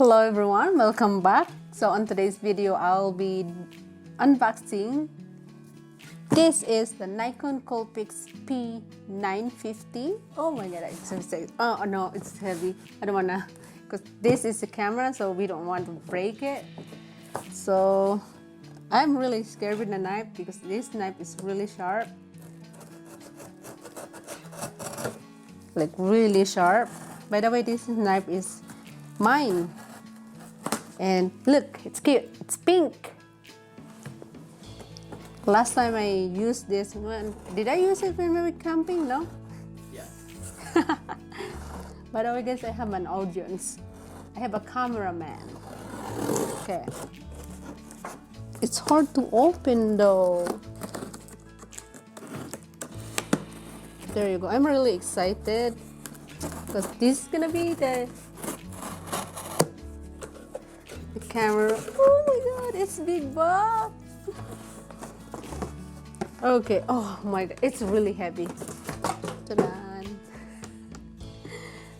Hello everyone, welcome back. So on today's video, I'll be unboxing. This is the Nikon Coolpix P950. Oh my god, it's so excited. Oh no, it's heavy. I don't wanna, because this is the camera, so we don't want to break it. So I'm really scared with the knife because this knife is really sharp. Like really sharp. By the way, this knife is mine. And look, it's cute. It's pink. Last time I used this one, did I use it when we were camping? No? Yeah. By the way, guys, I have an audience. I have a cameraman. Okay. It's hard to open though. There you go. I'm really excited because this is gonna be the camera. Oh my god, it's big box. Okay, oh my god, it's really heavy. Ta-da.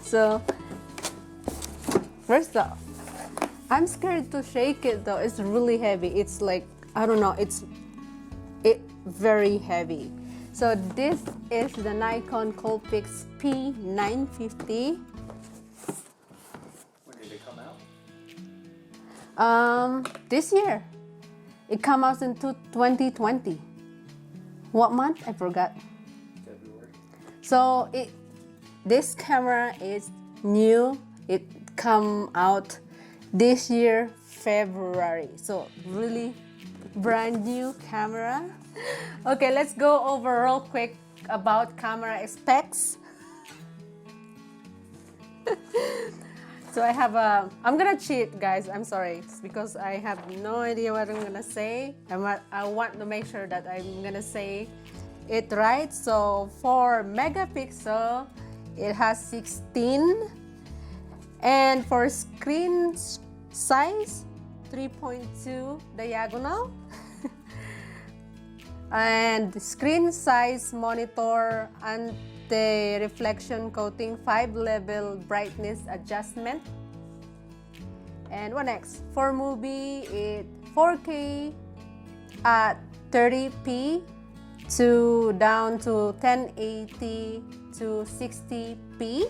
So, first off, I'm scared to shake it though. It's really heavy. It's like, I don't know, it's very heavy. So this is the Nikon Coolpix P950. When did it come out? This year. It came out in 2020. What month? I forgot. February. So this camera is new. It come out this year, February. So really brand new camera. Okay, let's go over real quick about camera specs. So I have I'm gonna cheat, guys. I'm sorry. It's because I have no idea what I'm gonna say. I want to make sure that I'm gonna say it right. So for megapixel, it has 16. And for screen size, 3.2 diagonal. And screen size monitor anti-reflection coating 5-level brightness adjustment. And what next? For movie, it 4K at 30p to down to 1080 to 60p.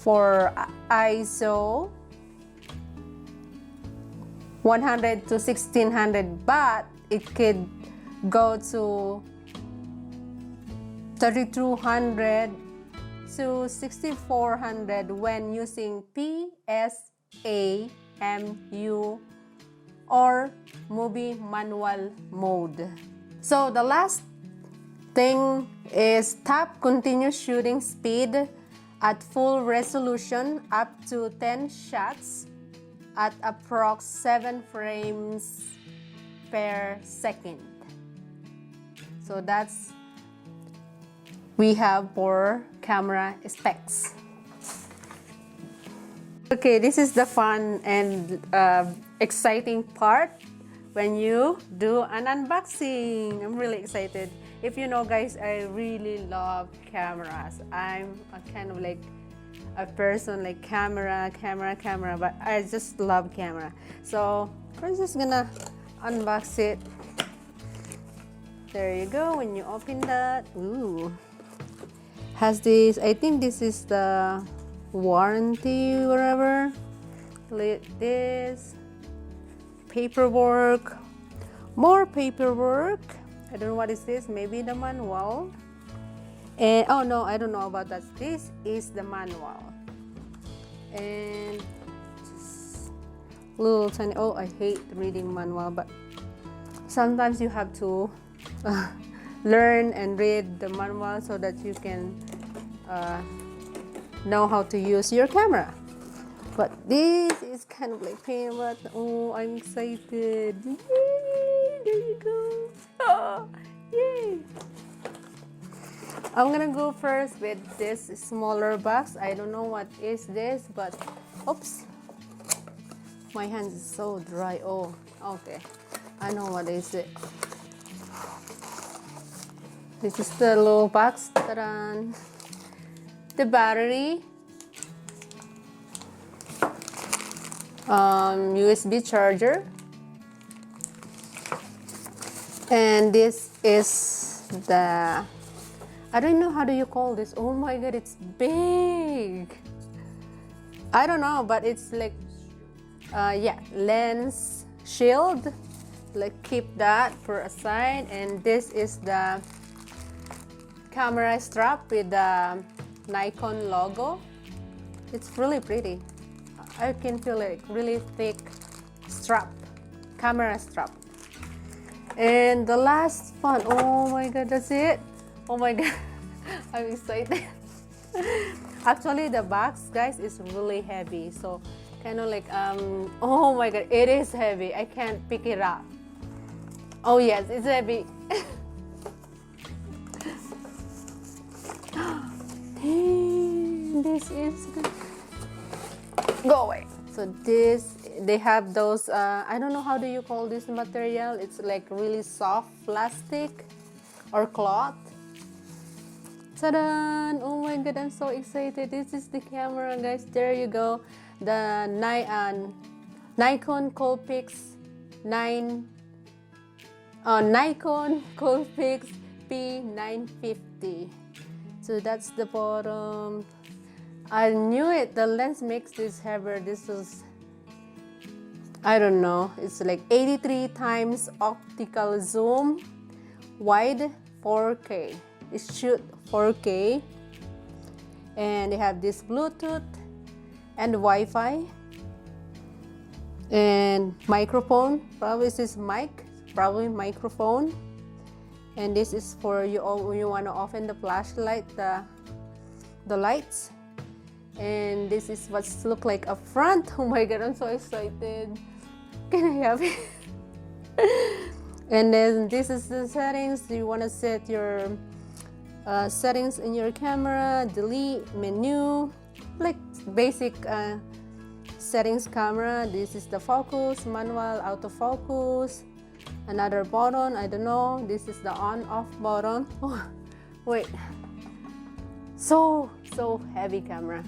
For ISO 100 to 1600, but it could go to 3200 to 6400 when using PSAMU or movie manual mode. So the last thing is top continuous shooting speed at full resolution up to 10 shots at approx 7 frames per second. So that's we have for camera specs. Okay, this is the fun and exciting part when you do an unboxing. I'm really excited. If you know, guys, I really love cameras. I'm a kind of like a person like camera, but I just love camera. So we're just gonna unbox it. There you go. When you open that, ooh, has this, I think this is the warranty, whatever. This paperwork, more paperwork. I don't know what is this. Maybe the manual. And oh no, I don't know about that. This is the manual. And just little tiny. Oh, I hate reading manual, but sometimes you have to learn and read the manual so that you can know how to use your camera. But this is kind of like pain, but oh, I'm excited. Yay! There you go. Oh, yay! I'm gonna go first with this smaller box. I don't know what is this, but oops, my hands is so dry. Oh, okay, I know what is it. This is the little box. Ta-da! The battery, USB charger, and this is the, I don't know how do you call this. Oh my god, it's big. I don't know, but it's like yeah, lens shield. Like keep that for a side, and this is the camera strap with the Nikon logo. It's really pretty. I can feel like really thick strap, camera strap. And the last one, oh my god, that's it. Oh my god, I'm excited. Actually, the box, guys, is really heavy, so kind of like oh my god, it is heavy. I can't pick it up. Oh yes, it's heavy. This is good. Go away. So this, they have those I don't know how do you call this material. It's like really soft plastic or cloth. Ta-da! Oh my god, I'm so excited. This is the camera, guys. There you go. The Nikon Coolpix Nikon Coolpix P950. So that's the bottom. I knew it. The lens makes this heavier. This is, I don't know. It's like 83 times optical zoom, wide 4K. It shoots 4K, and they have this Bluetooth and Wi-Fi and microphone. Probably this is mic. Probably microphone. And this is for you want to open the flashlight, the lights. And this is what's look like up front. Oh my god, I'm so excited. Can I have it? And then this is the settings. You want to set your settings in your camera, delete, menu, like basic settings camera. This is the focus, manual, autofocus. Another button, I don't know. This is the on-off button. Oh, wait. So heavy camera.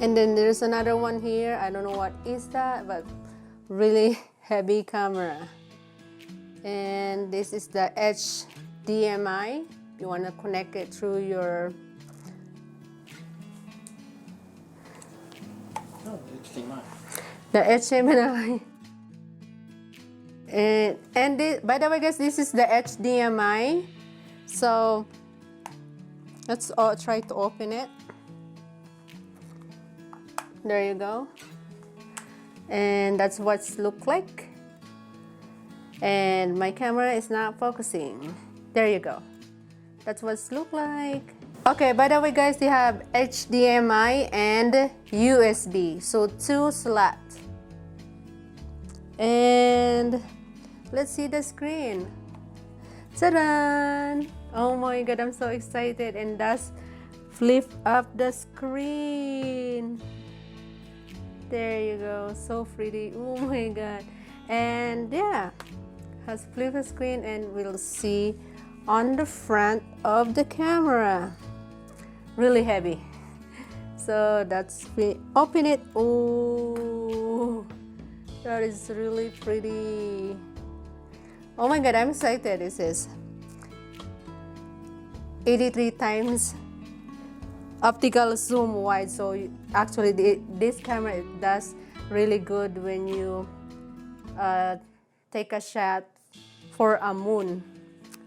And then there's another one here. I don't know what is that, but really heavy camera. And this is the HDMI. You want to connect it through your HDMI. the HDMI. And this, by the way, guys, this is the HDMI. So let's try to open it. There you go. And that's what's look like. And my camera is not focusing. There you go. That's what's look like. Okay, by the way, guys, they have HDMI and USB. So 2 slots. And let's see the screen. Ta-da! Oh my god, I'm so excited. And that's flip up the screen. There you go. So pretty. Oh my god. And yeah, has flip the screen, and we'll see on the front of the camera. Really heavy. So that's, we open it. Oh, that is really pretty. Oh my god, I'm excited. This is 83 times optical zoom wide. So actually this camera, it does really good when you take a shot for a moon.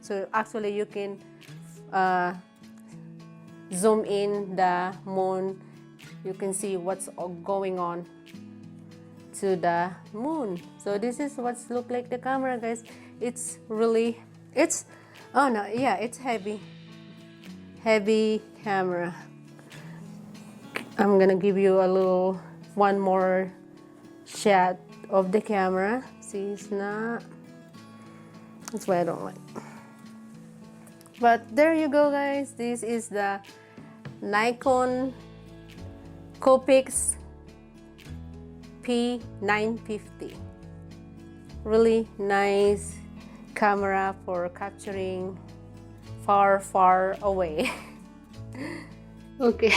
So actually you can zoom in the moon. You can see what's going on to the moon. So this is what's look like the camera, guys. It's really, it's, oh no, yeah, it's heavy camera. I'm gonna give you a little one more shot of the camera. See, it's not, that's why I don't like. But there you go, guys. This is the Nikon Coolpix P950. Really nice camera for capturing far away. Okay,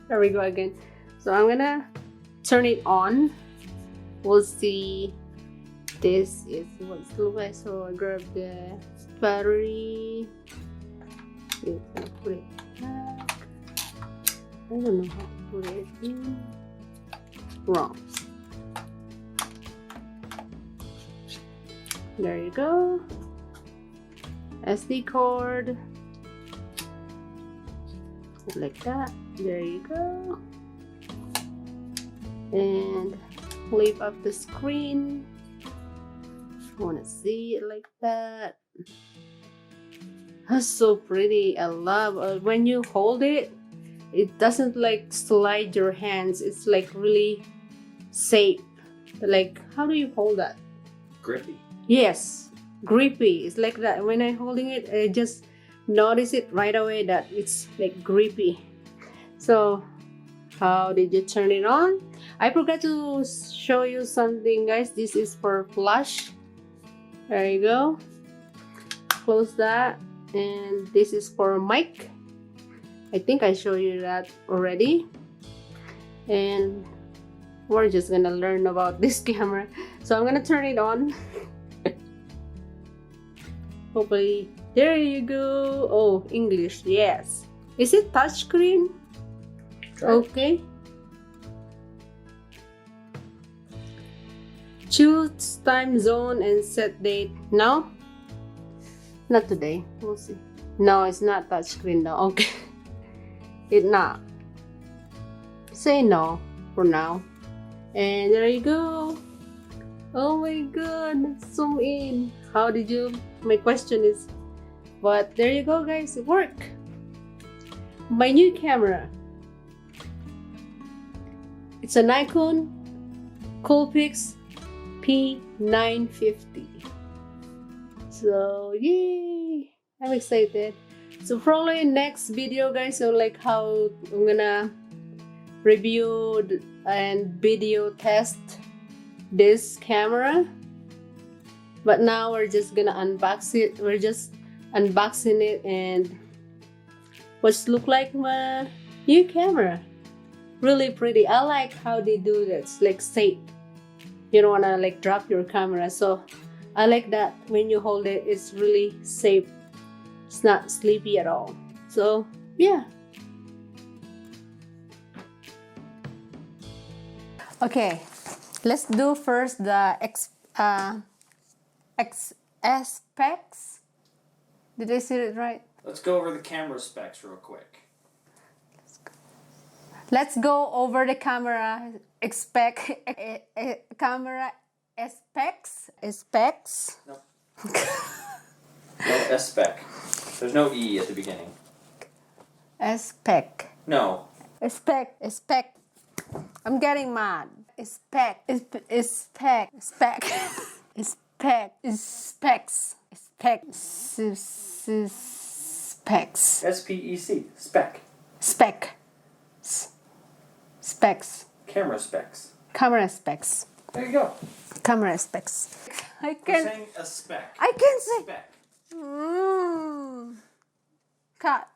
there we go again. So I'm gonna turn it on, we'll see this is what it looks like. So I grab the battery. Put it back. I don't know how to put it in. Wrong. There you go. SD card. Like that. There you go. And lift up the screen. I want to see it like that. That's so pretty. I love when you hold it, it doesn't like slide your hands. It's like really safe. Like, how do you hold that? Grippy. Yes, grippy. It's like that. When I'm holding it, I just notice it right away that it's like grippy. So how did you turn it on? I forgot to show you something, guys. This is for flash. There you go. Close that. And this is for mic. I think I showed you that already. And we're just gonna learn about this camera. So I'm gonna turn it on. Hopefully, there you go. Oh, English, yes. Is it touchscreen? Okay. Choose time zone and set date. No? Not today. We'll see. No, it's not touchscreen though. Okay. It not. Say no for now. And there you go. Oh my god. Let's zoom in. How did you? My question is, but there you go, guys. It worked. My new camera. It's a Nikon Coolpix P950. So yay! I'm excited. So probably next video, guys, so like how I'm gonna review and video test this camera. But now we're just gonna unbox it. We're just unboxing it and what's look like my new camera. Really pretty. I like how they do this, like safe. You don't wanna like drop your camera. So I like that when you hold it, it's really safe. It's not sleepy at all. So yeah. Okay, let's do first the specs. Did I say it right? Let's go over the camera specs real quick. Let's go over the camera camera specs. Specs. Nope. No S-spec. There's no E at the beginning. Spec. No. Spec. I'm getting mad. Spec. Spec. Spec. Spec. Specs. Specs. Specs. S-P-E-C. Spec. Spec. Specs. Camera specs. Camera specs. There you go. Camera specs. I We're can. saying a spec. I can say. Spec. Cut.